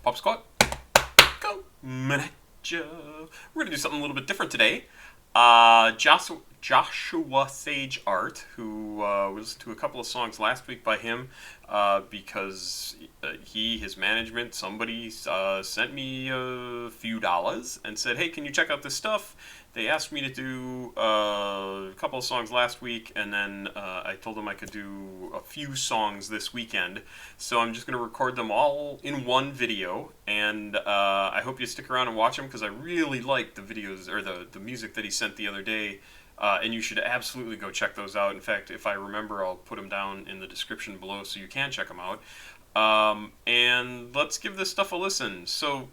Popsquat, coming at ya. We're going to do something a little bit different today. Joshua Sage Art, who we listened to a couple of songs last week by him because his management, somebody sent me a few dollars and said, hey, can you check out this stuff? They asked me to do a couple of songs last week, and then I told them I could do a few songs this weekend. So I'm just going to record them all in one video, and I hope you stick around and watch them because I really like the videos or the music that he sent the other day. And you should absolutely go check those out. In fact, if I remember, I'll put them down in the description below so you can check them out. And let's give this stuff a listen. So,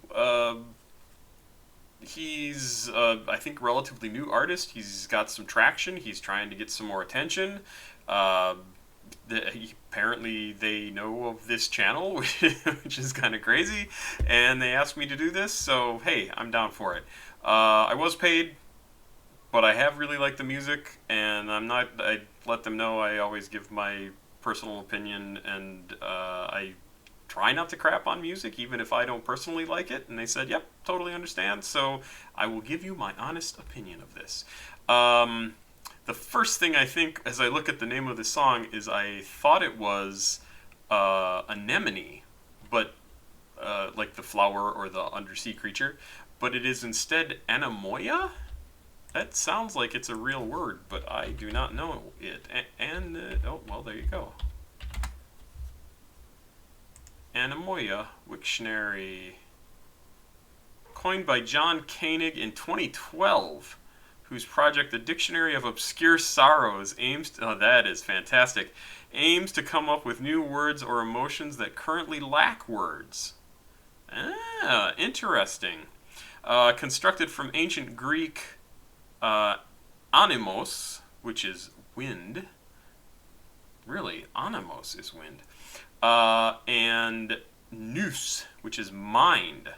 he's, I think, relatively new artist. He's got some traction. He's trying to get some more attention. Apparently, they know of this channel, which is kind of crazy. And they asked me to do this, so hey, I'm down for it. I was paid, but I have really liked the music, and I let them know I always give my personal opinion, and I try not to crap on music, even if I don't personally like it. And they said, yep, totally understand, so I will give you my honest opinion of this. The first thing I think, as I look at the name of the song, is I thought it was anemone, but like the flower or the undersea creature, but it is instead Anamoya? That sounds like it's a real word, but I do not know it. Oh, well, there you go. Anamoya Wiktionary, coined by John Koenig in 2012, whose project, The Dictionary of Obscure Sorrows, aims to, oh, that is fantastic, aims to come up with new words or emotions that currently lack words. Ah, interesting. Constructed from ancient Greek animos, which is wind. Really, animos is wind. And nous, which is mind,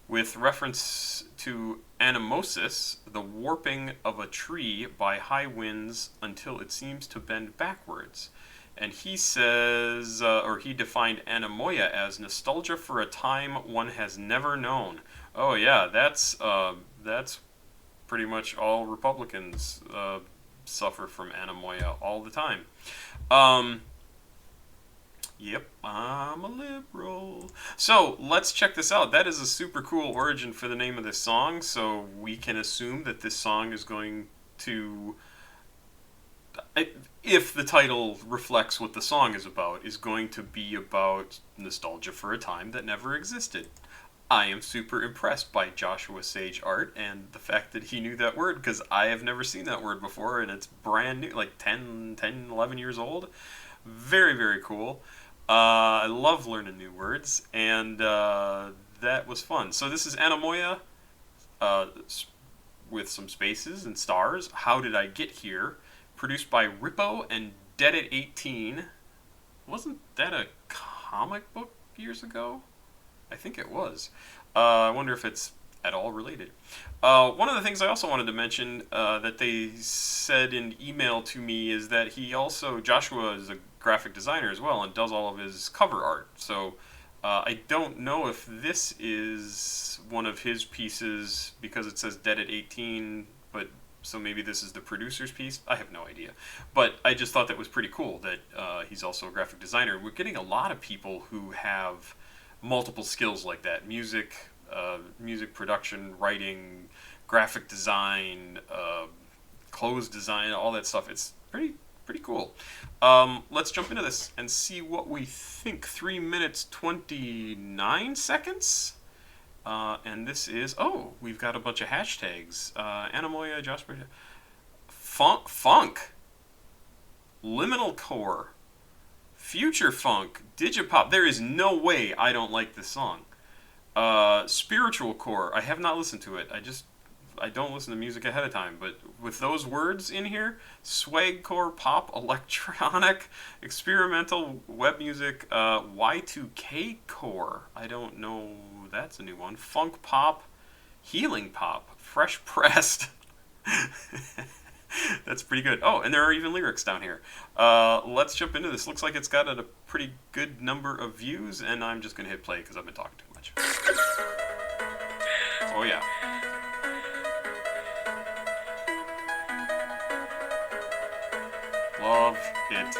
with reference to anemosis, the warping of a tree by high winds until it seems to bend backwards. And he says, or he defined Anamoya as nostalgia for a time one has never known. Oh yeah, that's pretty much all Republicans suffer from Anamoya all the time. Yep, I'm a liberal. So let's check this out. That is a super cool origin for the name of this song. So we can assume that this song is going to, if the title reflects what the song is about, is going to be about nostalgia for a time that never existed. I am super impressed by Joshua Sage Art and the fact that he knew that word, because I have never seen that word before, and it's brand new, like 11 years old. Very, very cool. I love learning new words, and that was fun. So this is Anamoya with some spaces and stars. How Did I Get Here? Produced by Rippo and Dead at 18. Wasn't that a comic book years ago? I think it was. I wonder if it's at all related. One of the things I also wanted to mention that they said in email to me is that Joshua is a graphic designer as well and does all of his cover art. So I don't know if this is one of his pieces because it says Dead at 18, but so maybe this is the producer's piece. I have no idea. But I just thought that was pretty cool that he's also a graphic designer. We're getting a lot of people who have multiple skills like that: music production, writing, graphic design, clothes design, all that stuff. It's pretty cool. Let's jump into this and see what we think. 3 minutes 29 seconds. And this is, we've got a bunch of hashtags. Anamoya, Joshua, funk, liminal core, future funk, digipop. There is no way I don't like this song. Spiritual core. I have not listened to it. I don't listen to music ahead of time, but with those words in here, swag core, pop, electronic, experimental, web music, Y2K core. I don't know. That's a new one. Funk pop, healing pop, fresh pressed. That's pretty good. Oh, and there are even lyrics down here. Let's jump into this. Looks like it's got a pretty good number of views, and I'm just going to hit play because I've been talking too much. Oh, yeah. Love it.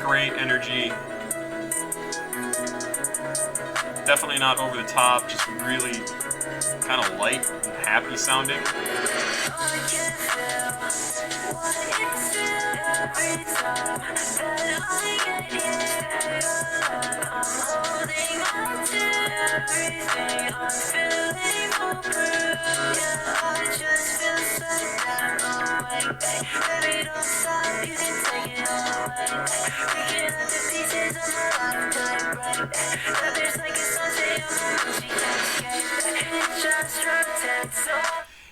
Great energy. Definitely not over the top, just really kind of light and happy sounding.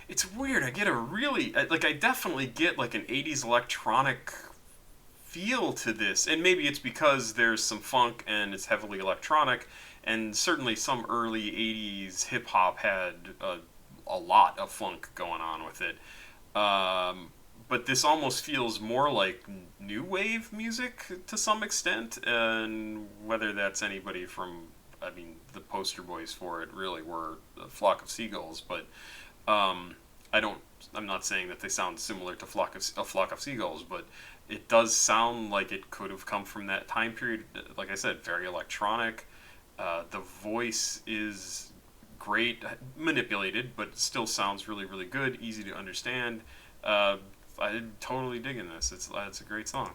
It's weird. I get a really, like, I definitely get like an 80s electronic feel to this, and maybe it's because there's some funk and it's heavily electronic, and certainly some early 80s hip hop had a lot of funk going on with it. But this almost feels more like new wave music to some extent, and whether that's anybody from, I mean, the poster boys for it really were a Flock of Seagulls, but I'm not saying that they sound similar to a Flock of Seagulls, but it does sound like it could have come from that time period. Like I said, very electronic. The voice is great, manipulated, but still sounds really, really good, easy to understand. I'm totally digging this. It's a great song.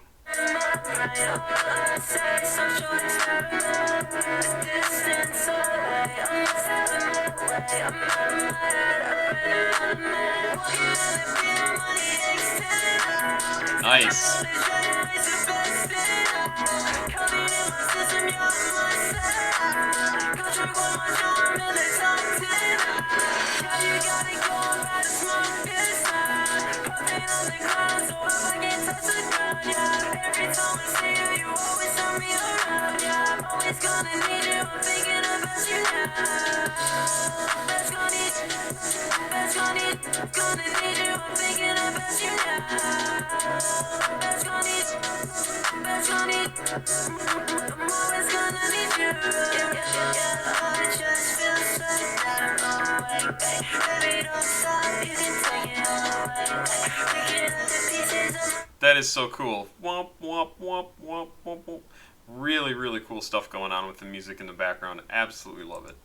Nice. That is so cool. Womp, womp, womp, womp, womp, womp. Really, really cool stuff going on with the music in the background. Absolutely love it.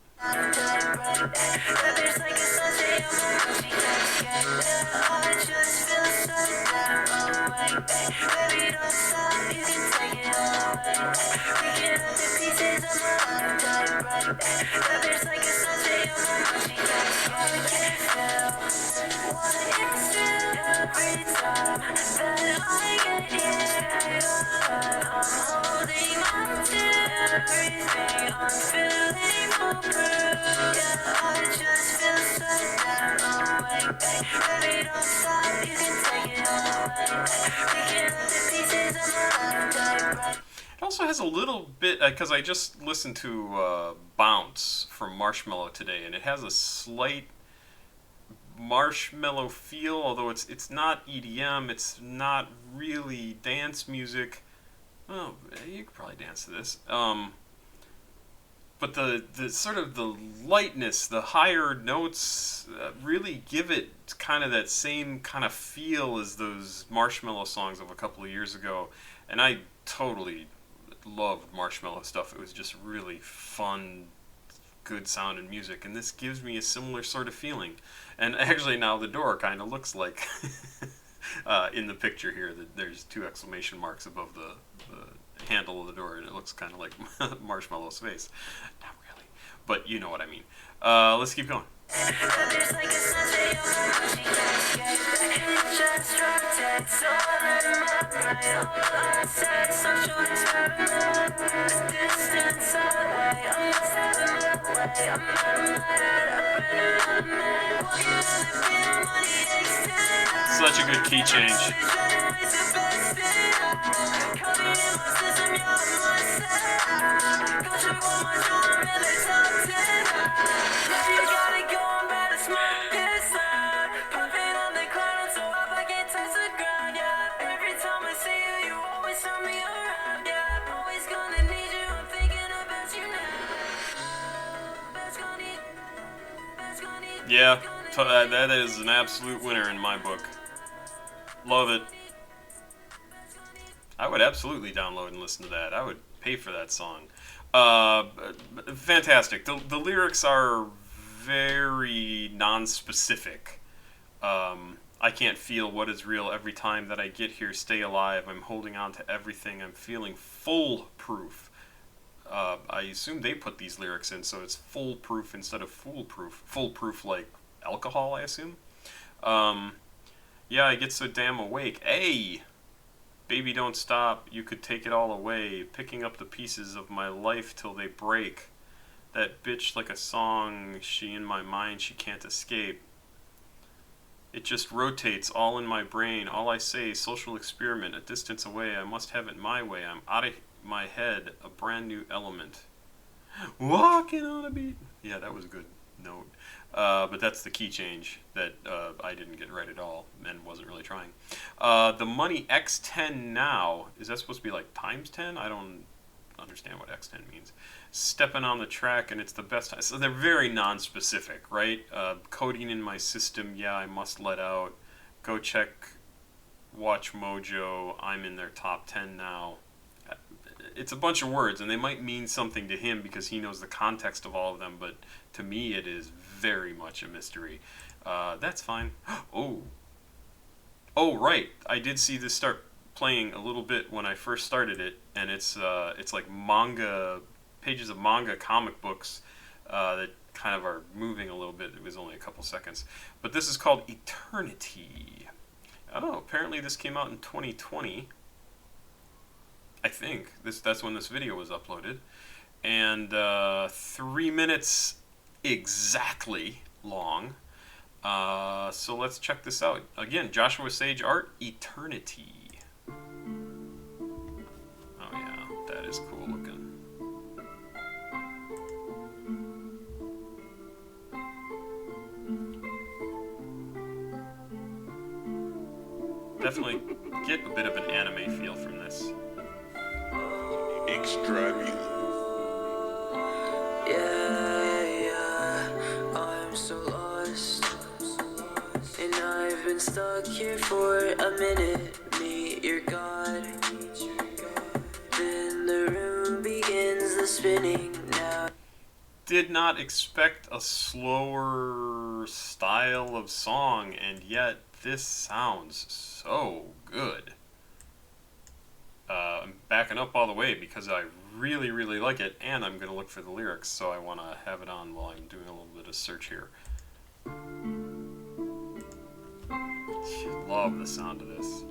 It also has a little bit, because I just listened to Bounce from Marshmello today, and it has a slight Marshmello feel, although it's not EDM, it's not really dance music. Oh, you could probably dance to this. But the sort of the lightness, the higher notes really give it kind of that same kind of feel as those Marshmello songs of a couple of years ago. And I totally loved Marshmello stuff. It was just really fun, good sounding music. And this gives me a similar sort of feeling. And actually now the door kind of looks like, in the picture here, that there's 2 exclamation marks above the handle of the door, and it looks kind of like Marshmello's face. Not really, but you know what I mean. Let's keep going. Such a good key change. Yeah, that is an absolute winner in my book. Love it. I would absolutely download and listen to that. I would pay for that song. Fantastic. The lyrics are very non-specific. I can't feel what is real every time that I get here. Stay alive. I'm holding on to everything. I'm feeling foolproof. I assume they put these lyrics in, so it's foolproof instead of foolproof. Foolproof like alcohol, I assume. Yeah, I get so damn awake. Hey! Baby, don't stop. You could take it all away. Picking up the pieces of my life till they break. That bitch like a song. She in my mind. She can't escape. It just rotates all in my brain. All I say, social experiment, a distance away. I must have it my way. I'm out of my head. A brand new element. Walking on a beat. Yeah, that was a good note. But that's the key change that I didn't get right at all and wasn't really trying. The money X10 now. Is that supposed to be like times 10? I don't understand what X10 means. Stepping on the track and it's the best time. So they're very non-specific, right? Coding in my system, yeah, I must let out. Go check Watch Mojo. I'm in their top 10 now. It's a bunch of words, and they might mean something to him because he knows the context of all of them, but to me it is very much a mystery. That's fine. Oh, right. I did see this start playing a little bit when I first started it, and it's like manga, pages of manga comic books that kind of are moving a little bit. It was only a couple seconds. But this is called Eternity. I don't know, apparently this came out in 2020. I think that's when this video was uploaded, and 3 minutes exactly long. So let's check this out. Again, JoshuaSageArt, Eternity. Oh yeah, that is cool looking. Definitely get a bit of an anime feel from this. Extravagant. Yeah, I'm so lost, and I've been stuck here for a minute. Meet your God, then the room begins the spinning now. Did not expect a slower style of song, and yet this sounds so good. I'm backing up all the way because I really, really like it, and I'm going to look for the lyrics, so I want to have it on while I'm doing a little bit of search here. Love the sound of this.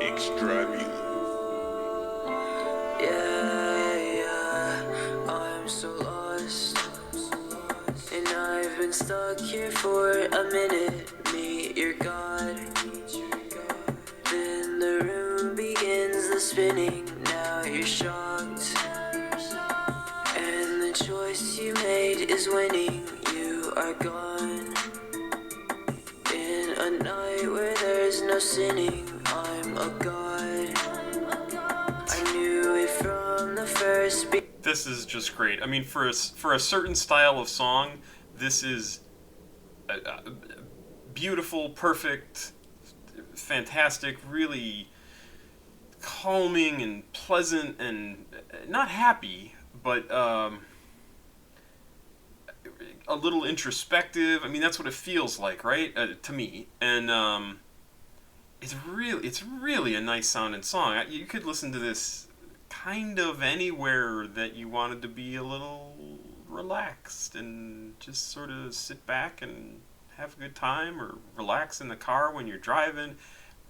Extravagant. Stuck here for a minute. Meet your God, then the room begins the spinning. Now you're shocked, and the choice you made is winning. You are gone in a night where there's no sinning. I'm a god. I knew it from the first beat. This is just great. I mean, for a certain style of song, this is beautiful, perfect, fantastic, really calming and pleasant and not happy, but a little introspective. I mean, that's what it feels like, right? To me. And it's really a nice sounding song. You could listen to this kind of anywhere that you wanted to be a little relaxed and just sort of sit back and have a good time, or relax in the car when you're driving.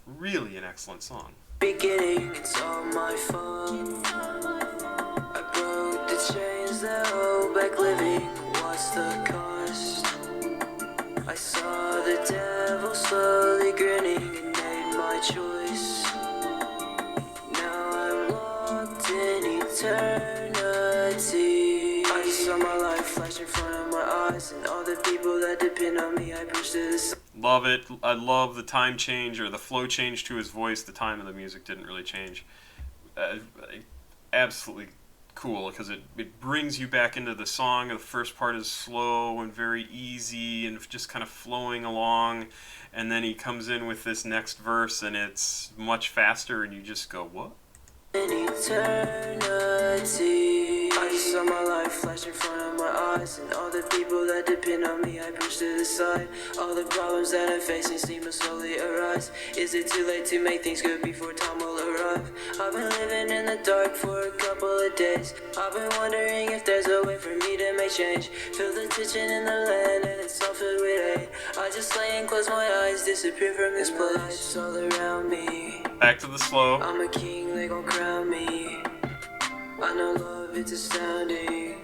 Really an excellent song. Beginning, it's all my fault. I broke the chains that hold back living. What's the cost? I saw the devil slowly grinning and made my choice. Now I'm locked in eternity. I saw my life flash in front of my eyes, and all the people that depend on me, I push to the side. Love it. I love the time change or the flow change to his voice. The time of the music didn't really change. Uh, Absolutely cool because it brings you back into the song. The first part is slow and very easy and just kind of flowing along, and then he comes in with this next verse and it's much faster, and you just go, what? In eternity, I just saw my life flash in front of my eyes, and all the people that depend on me I push to the side. All the problems that I'm facing seem to slowly arise. Is it too late to make things good before time will arrive? I've been living in the dark for a couple of days. I've been wondering if there's a way for me to make change. Feel the tension in the land and it's all filled with hate. I just lay and close my eyes, disappear from this place. Lights all around me. Back to the slow. I'm a king, they gon' crown me. I know love, it's astounding.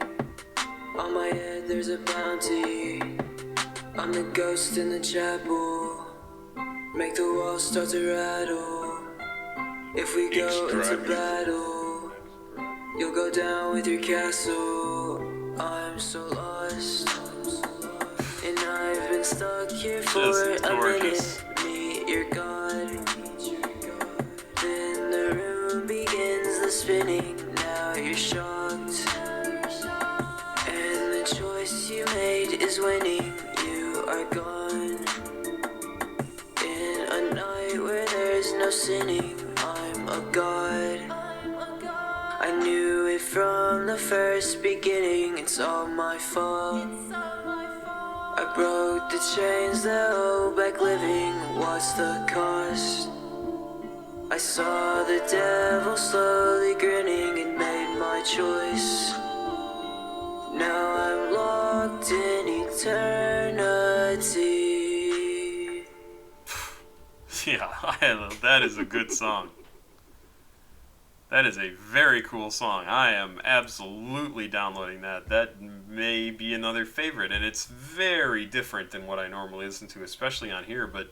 On my head there's a bounty. I'm the ghost in the chapel. Make the walls start to rattle. If we go into battle, you'll go down with your castle. I'm so lost, and I've been stuck here for Just a gorgeous. minute. Meet your God. Then the room begins the spinning. Now you're shocked, and the choice you made is winning. You are gone in a night where there's no sinning. I'm a god. I knew it from the first beginning. It's all my fault. I broke the chains that hold back living. What's the cost? I saw the devil slowly grinning and made my choice. Now I'm locked in eternity. Yeah, that is a good song. That is a very cool song. I am absolutely downloading that. That may be another favorite, and it's very different than what I normally listen to, especially on here, but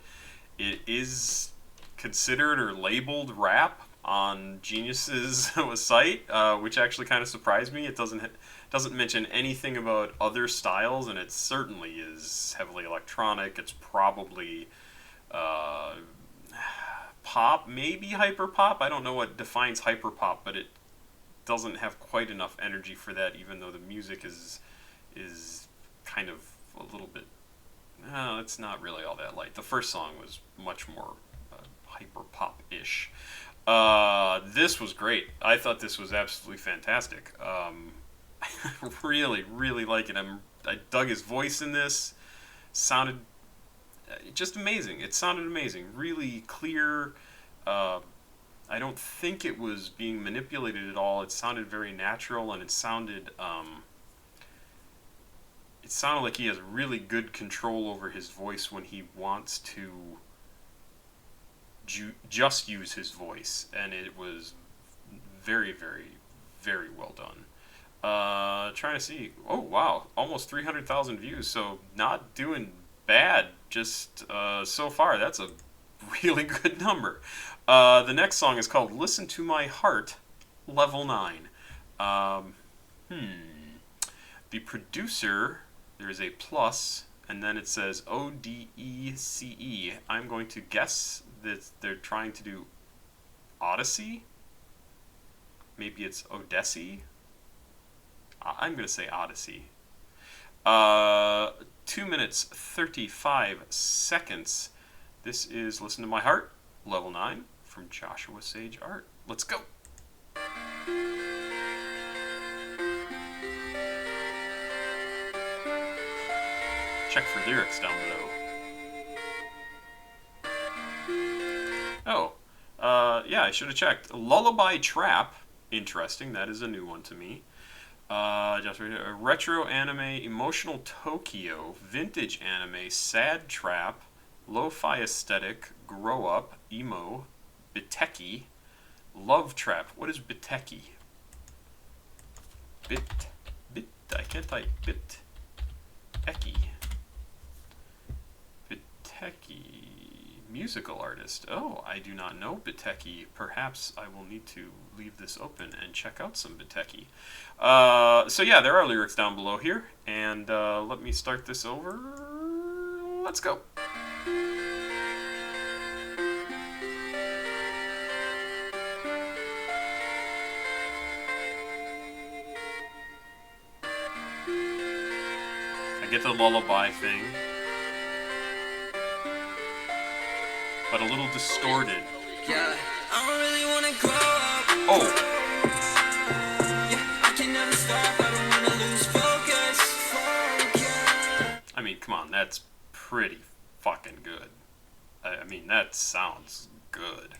it is considered or labeled rap on Genius's site, which actually kind of surprised me. It doesn't mention anything about other styles, and it certainly is heavily electronic. It's probably pop, maybe hyper pop. I don't know what defines hyper pop, but it doesn't have quite enough energy for that. Even though the music is kind of a little bit. No, it's not really all that light. The first song was much more hyper pop ish. This was great. I thought this was absolutely fantastic. Really, really like it. I dug his voice in this. Sounded just amazing. It sounded amazing. Really clear. I don't think it was being manipulated at all. It sounded very natural, and it sounded like he has really good control over his voice when he wants to just use his voice, and it was very, very, very well done. Trying to see. Oh wow, almost 300,000 views. So not doing bad. Just so far, that's a really good number. The next song is called "Listen to My Heart," Level 9. The producer, there is a plus, and then it says ODECE. I'm going to guess that they're trying to do Odyssey. Maybe it's Odessi. I'm going to say Odyssey. 2 minutes 35 seconds. This is Listen to My Heart, Level 9, from JoshuaSageArt. Let's go. Check for lyrics down below. Yeah, I should have checked. Lullaby Trap. Interesting. That is a new one to me. Just retro anime, emotional Tokyo, vintage anime, sad trap, lo-fi aesthetic, grow up, emo, biteki, love trap. What is biteki? I can't type biteki. Biteki, musical artist. Oh, I do not know biteki. Perhaps I will need to leave this open and check out some biteki. So yeah, there are lyrics down below here, and let me start this over. Let's go. I get the lullaby thing, but a little distorted. Yeah, I don't really wanna grow up. Oh, Yeah, I can never stop. I don't wanna lose focus. I mean, come on, that's pretty fucking good. I mean, that sounds good.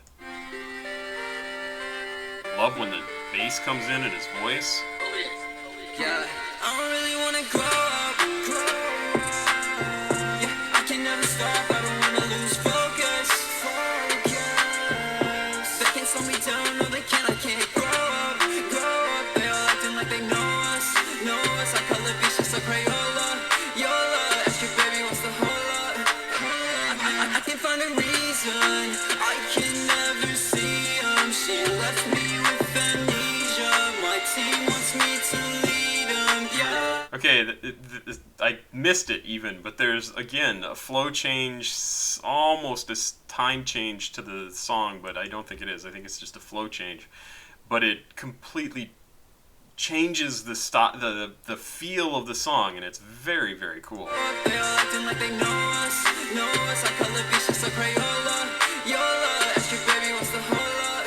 Love when the bass comes in his voice. Yeah, I don't really wanna grow up. Yeah, I can never stop. I don't wanna lose focus. They can't slow me down, no they can't. I can't grow up. They all acting like they know us. I call it vicious, I Crayola. Yola, ask your baby what's the whole lot. I can't find a reason. I can never see 'em. She left me with amnesia. My team wants me to lead 'em. Yeah. Okay, I missed it even, but there's again a flow change, almost a time change to the song, but I don't think it is. I think it's just a flow change, but it completely changes the feel of the song, and it's very, very cool. They all acting like they know us. I call it vicious, I Crayola. Yola, ask your baby what's the whole lot.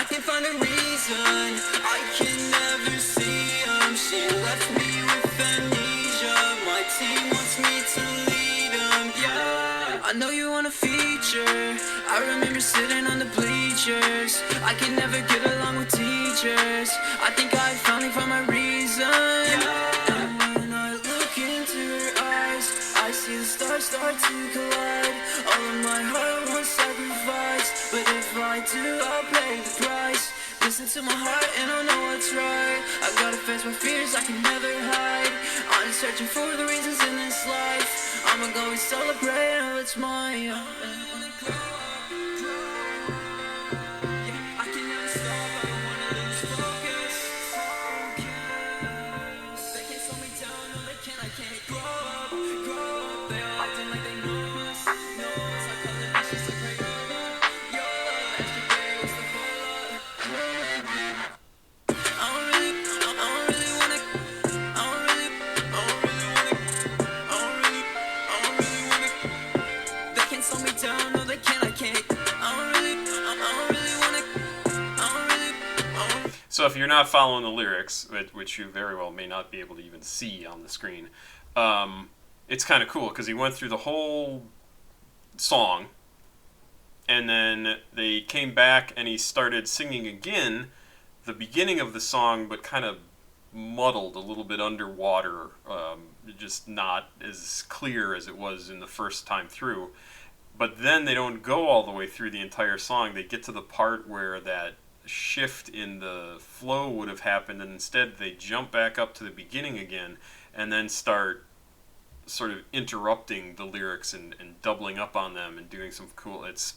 I can't find a reason. I can never see 'em. She left me with amnesia. My team wants me to lead 'em. Yeah. I know you want a feature. I remember sitting on the bleachers. I can never get along with teachers. I think I finally found my reason. And when I look into her eyes, I see the stars start to collide. All of my heart wants sacrifice, but if I do, I'll pay the price. Listen to my heart and I know what's right. I gotta face my fears I can never hide. I'm searching for the reasons in this life. I'ma go and celebrate all it's mine. So if you're not following the lyrics, which you very well may not be able to even see on the screen, it's kind of cool because he went through the whole song, and then they came back and he started singing again the beginning of the song, but kind of muddled, a little bit underwater, just not as clear as it was in the first time through. But then they don't go all the way through the entire song. They get to the part where that shift in the flow would have happened, and instead they jump back up to the beginning again and then start sort of interrupting the lyrics and doubling up on them and doing some cool, it's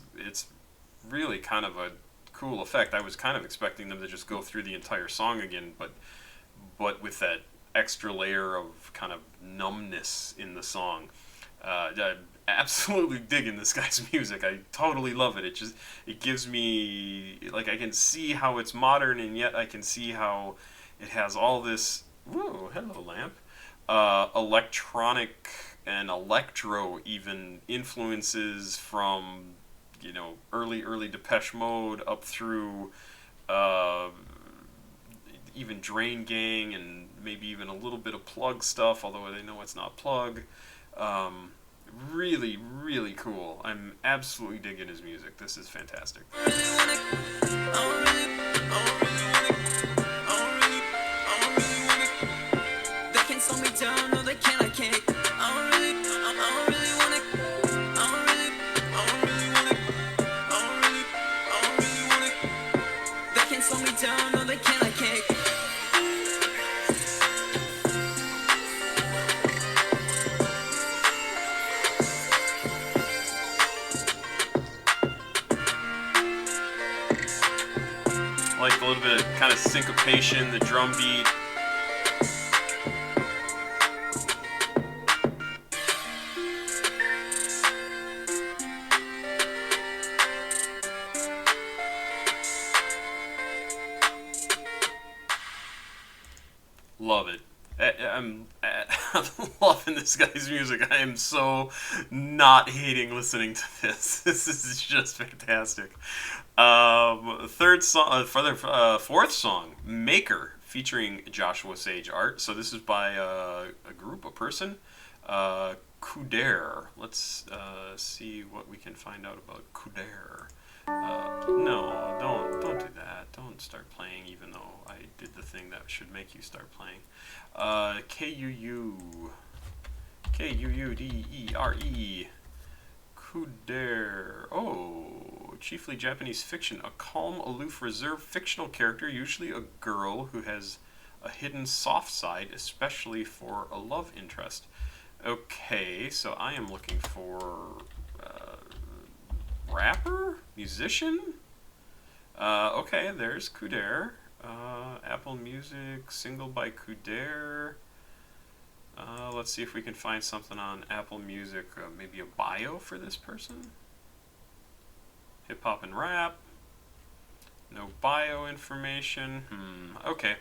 really kind of a cool effect. I was kind of expecting them to just go through the entire song again, but with that extra layer of kind of numbness in the song. I'm absolutely digging this guy's music. I totally love it. It gives me, like, I can see how it's modern, and yet I can see how it has all this, whoa, hello lamp, electronic and electro even influences from, you know, early Depeche Mode up through even Drain Gang, and maybe even a little bit of Plug stuff, although they know it's not Plug. Really, really cool. I'm absolutely digging his music. This is fantastic. Like a little bit of kind of syncopation, the drum beat. Love it. I'm loving this guy's music. I am so not hating listening to this. This is just fantastic. Third song, fourth song, Maker, featuring Joshua Sage Art. So this is by a group, a person, Kuder. Let's see what we can find out about Kuder. No, don't do that. Don't start playing, even though I did the thing that should make you start playing. Kuudere. Kuder. Oh, chiefly Japanese fiction. A calm, aloof, reserved fictional character, usually a girl who has a hidden soft side, especially for a love interest. Okay, so I am looking for rapper, musician. Okay, there's Kuder. Apple Music, single by Kuder. Let's see if we can find something on Apple Music. Maybe a bio for this person. Hip hop and rap. No bio information. Okay.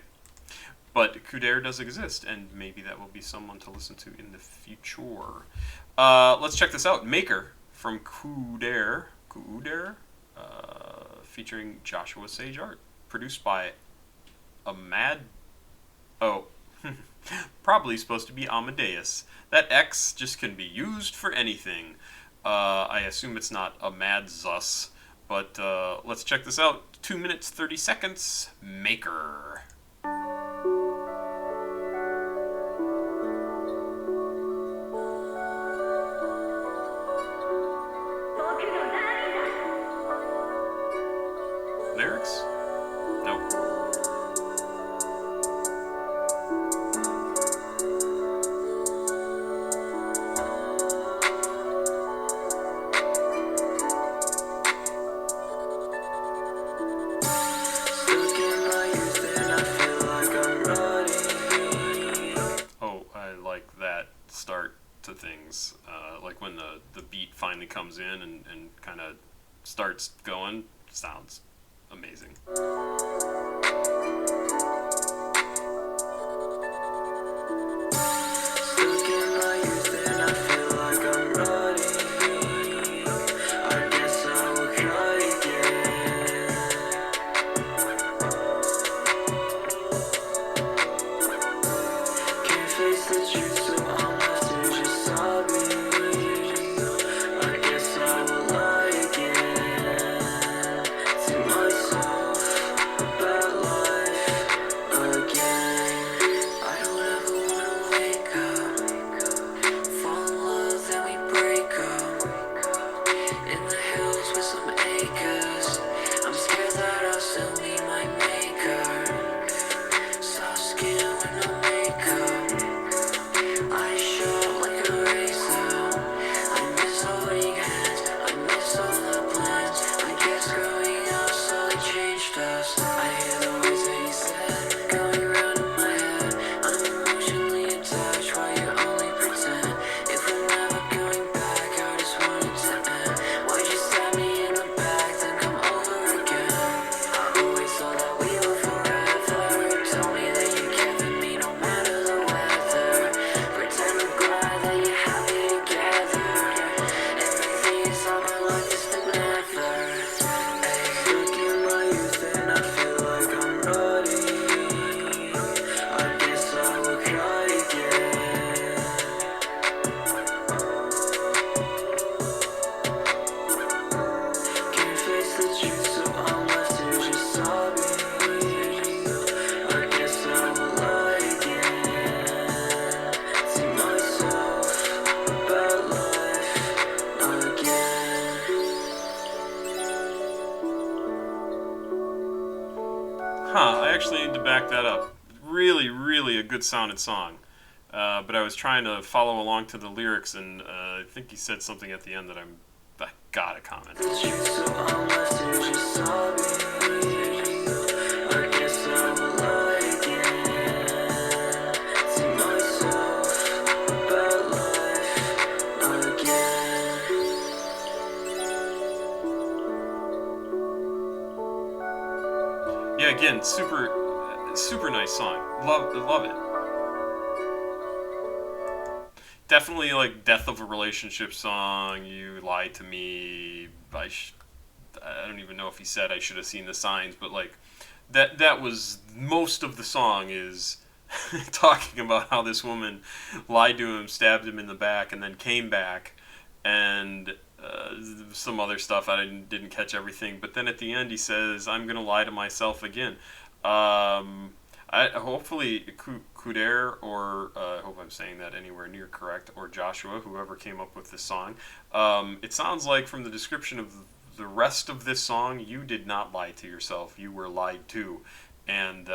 But Kuder does exist, and maybe that will be someone to listen to in the future. Let's check this out. Maker from Kuder, featuring Joshua Sage Art, produced by probably supposed to be Amadeus. That X just can be used for anything. I assume it's not Amadzus, but let's check this out. 2 minutes 30 seconds. Maker. Lyrics? Nope. Oh, I like that start to things. Like when the beat finally comes in and kind of starts going. Sounds amazing. I actually need to back that up. Really, really a good sounding song. But I was trying to follow along to the lyrics, and I think he said something at the end that I gotta comment. Yeah, again, super. Super nice song. Love it. Definitely like death of a relationship song. You lied to me. I don't even know if he said I should have seen the signs, but like that was most of the song is talking about how this woman lied to him, stabbed him in the back, and then came back, and some other stuff. I didn't catch everything, but then at the end he says, "I'm gonna lie to myself again." Hopefully Kuder, or I hope I'm saying that anywhere near correct, or Joshua, whoever came up with this song. It sounds like from the description of the rest of this song, you did not lie to yourself. You were lied to, and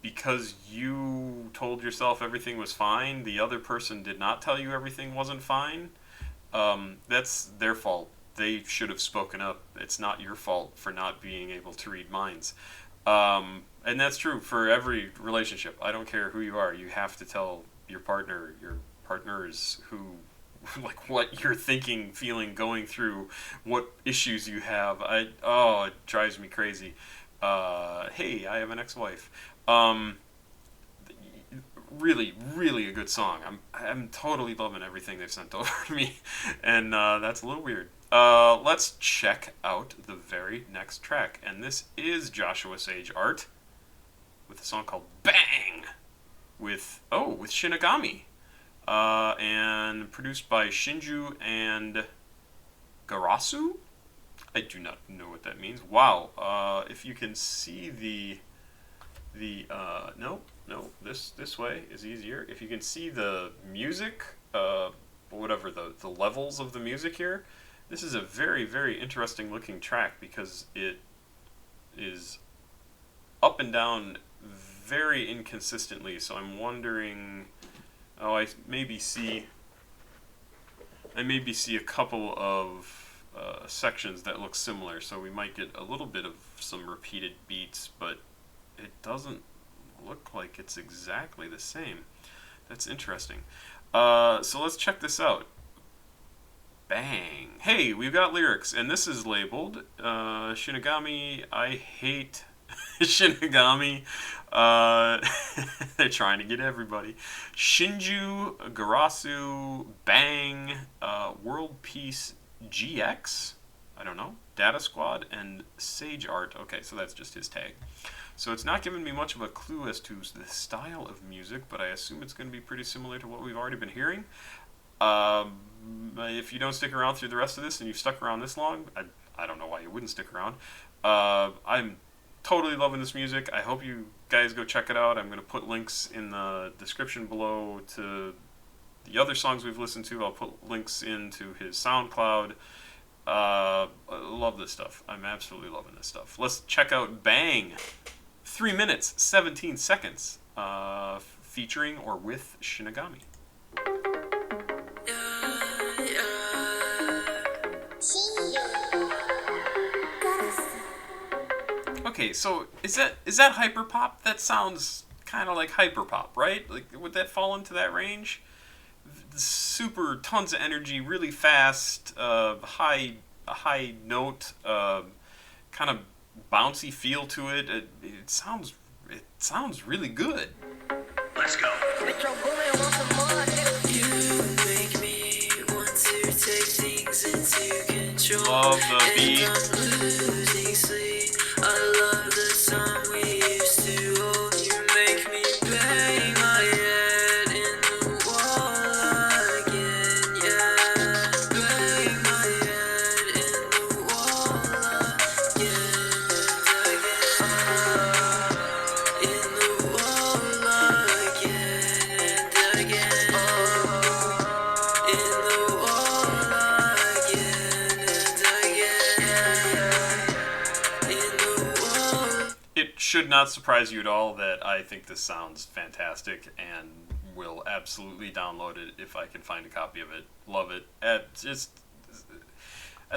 because you told yourself everything was fine, the other person did not tell you everything wasn't fine. That's their fault. They should have spoken up. It's not your fault for not being able to read minds. And that's true for every relationship. I don't care who you are. You have to tell your partners who, like, what you're thinking, feeling, going through, what issues you have. It drives me crazy. Hey, I have an ex-wife. Really, really a good song. I'm totally loving everything they've sent over to me, and that's a little weird. Let's check out the very next track, and this is JoshuaSageArt with a song called "Bang" with Shinigami, and produced by Shinju and Garasu. I do not know what that means. Wow. If you can see this way is easier. If you can see the music, whatever the levels of the music here, this is a very, very interesting looking track because it is up and down very inconsistently. So I'm wondering, I maybe see a couple of sections that look similar. So we might get a little bit of some repeated beats, but it doesn't look like it's exactly the same. That's interesting. So let's check this out. Bang. Hey, we've got lyrics, and this is labeled Shinigami, I hate Shinigami. They're trying to get everybody. Shinju, Garasu, Bang, World Peace GX, I don't know, Data Squad, and SageArt. Okay, so that's just his tag. So it's not giving me much of a clue as to the style of music, but I assume it's going to be pretty similar to what we've already been hearing. If you don't stick around through the rest of this and you've stuck around this long, I don't know why you wouldn't stick around. I'm totally loving this music. I hope you guys go check it out. I'm going to put links in the description below to the other songs we've listened to. I'll put links into his SoundCloud. I love this stuff. I'm absolutely loving this stuff. Let's check out Bang. 3 minutes, 17 seconds, featuring or with Shinigami. Okay, so is that hyperpop? That sounds kind of like hyperpop, right? Like, would that fall into that range? Super tons of energy, really fast, high note, kind of bouncy feel to it. It sounds really good. Let's go. You make me want to take things into control. Love the beat. And I'm losing sleep. I love the time we used to hold. You make me bang my head in the wall again, yeah. Bang my head in the wall again and again. In the wall again and again. In the wall again and again. In the wall. It should not surprise you at all that I think this sounds fantastic and will absolutely download it if I can find a copy of it. Love it. I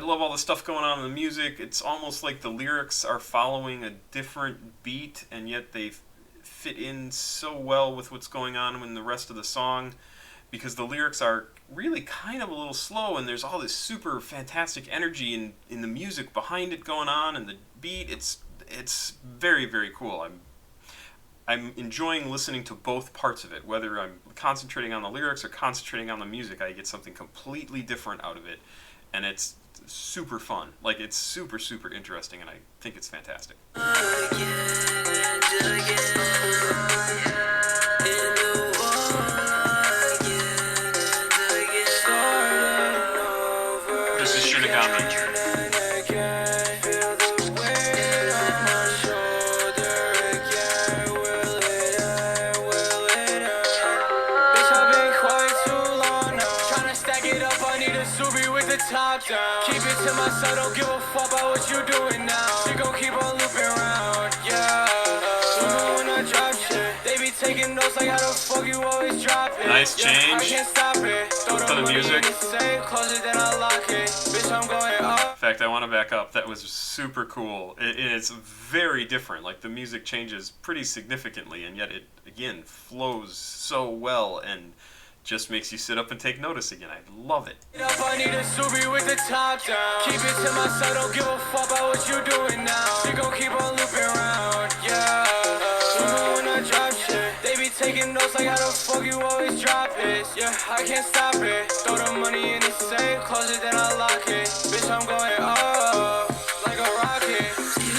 love all the stuff going on in the music. It's almost like the lyrics are following a different beat, and yet they fit in so well with what's going on in the rest of the song, because the lyrics are really kind of a little slow, and there's all this super fantastic energy in the music behind it going on, and the beat. it's very, very cool. I'm enjoying listening to both parts of it. Whether I'm concentrating on the lyrics or concentrating on the music, I get something completely different out of it, and it's super fun. Like, it's super, super interesting, and I think it's fantastic. This is Shinigami. Top down. Keep it to myself, don't give a fuck about what you doing now. She gon' keep on looping around, yeah. When I drop shit, they be taking notes like how the fuck you always drop it. Nice change. I can't stop it. Throw the music. Safe, close it, then I lock it. Bitch, I'm going up. In fact, I want to back up. That was super cool. It's very different. Like, the music changes pretty significantly, and yet it, again, flows so well and just makes you sit up and take notice again. I love it. I need a Subi with the top down. Keep it to myself, don't give a fuck about what you doing now. She gon' keep on looping around, yeah. When I drop shit, they be taking notes like how the fuck you always drop it. Yeah, I can't stop it. Throw the money in the safe, close it, then I lock it. Bitch, I'm going up like a rocket. You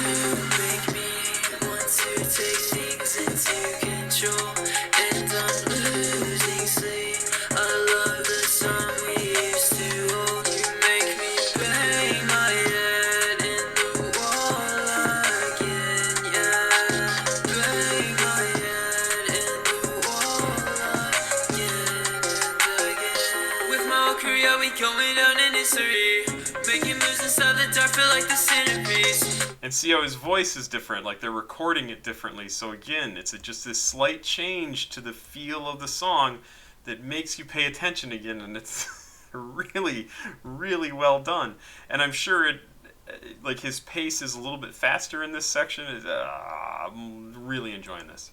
make me want to take things into control, and I'm losing sleep. And see how his voice is different, like they're recording it differently. So again, it's just this slight change to the feel of the song that makes you pay attention again, and it's really, really well done. And I'm sure like his pace is a little bit faster in this section. I'm really enjoying this.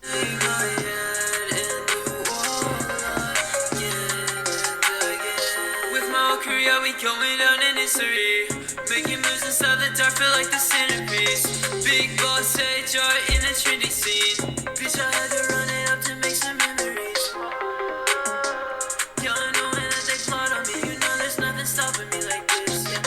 Career, we going down in history. Making moves inside the dark, feel like the centerpiece. Big boss CashApp in the trendy scene. Bitch, I had to run it up to make some memories. Y'all know that they plot on me. You know there's nothing stopping me like this. Yeah,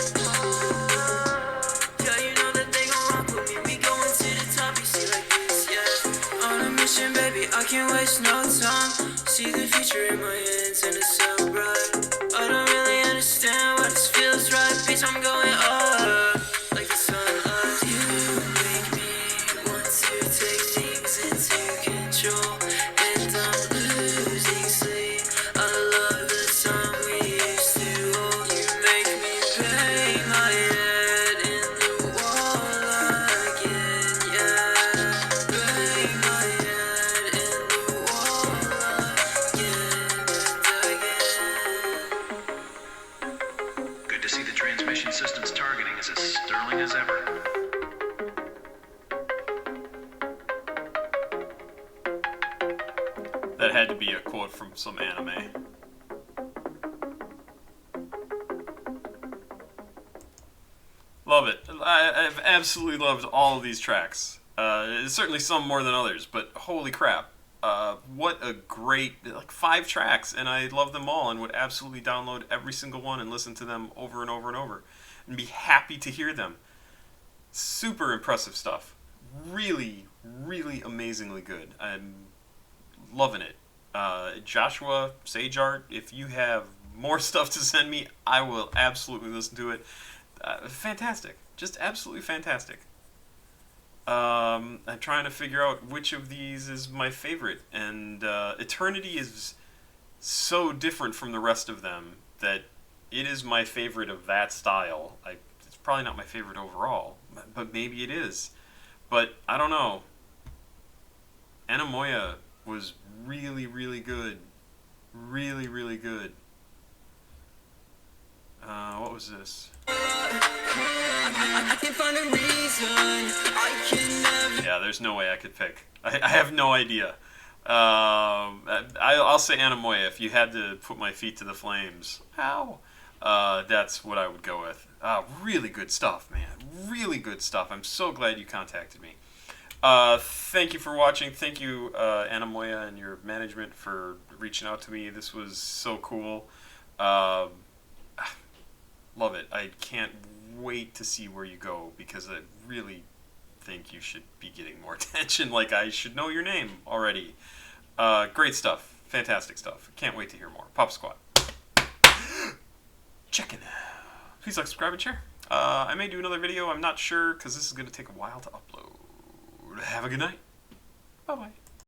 you know that they gon' rock with me. We going to the top, you see like this. Yeah, on a mission, baby, I can't waste no time. See the future in my hands and it's so bright. I don't really understand what this feels right. Bitch, I'm going up like the sunlight. You make me want to take things into control, and I'm losing sleep. I love the time we used to hold. You make me bang my head in the wall again, yeah. Bang my head in the wall again and again. Good to see the transmission system's targeting is as sterling as ever. That had to be a quote from some anime. Love it. I've absolutely loved all of these tracks. Certainly some more than others, but holy crap. What a great, like 5 tracks, and I love them all and would absolutely download every single one and listen to them over and over and over and be happy to hear them. Super impressive stuff. Really, really amazingly good. I'm loving it. JoshuaSageArt, if you have more stuff to send me, I will absolutely listen to it. Fantastic. Just absolutely fantastic. I'm trying to figure out which of these is my favorite, and Eternity is so different from the rest of them that it is my favorite of that style. It's probably not my favorite overall, but maybe it is. But I don't know. Anamoya was really, really good. Really, really good. What was this? I can find a reason. I can never. Yeah, there's no way I could pick. I have no idea. I'll say Anamoya if you had to put my feet to the flames. Ow. That's what I would go with. Really good stuff, man. Really good stuff. I'm so glad you contacted me. Thank you for watching. Thank you, Anamoya and your management for reaching out to me. This was so cool. Love it. I can't wait to see where you go because I really think you should be getting more attention. Like, I should know your name already. Great stuff. Fantastic stuff. Can't wait to hear more. Papa Squat. Checking. Please like, subscribe, and share. I may do another video. I'm not sure because this is going to take a while to upload. Have a good night. Bye-bye.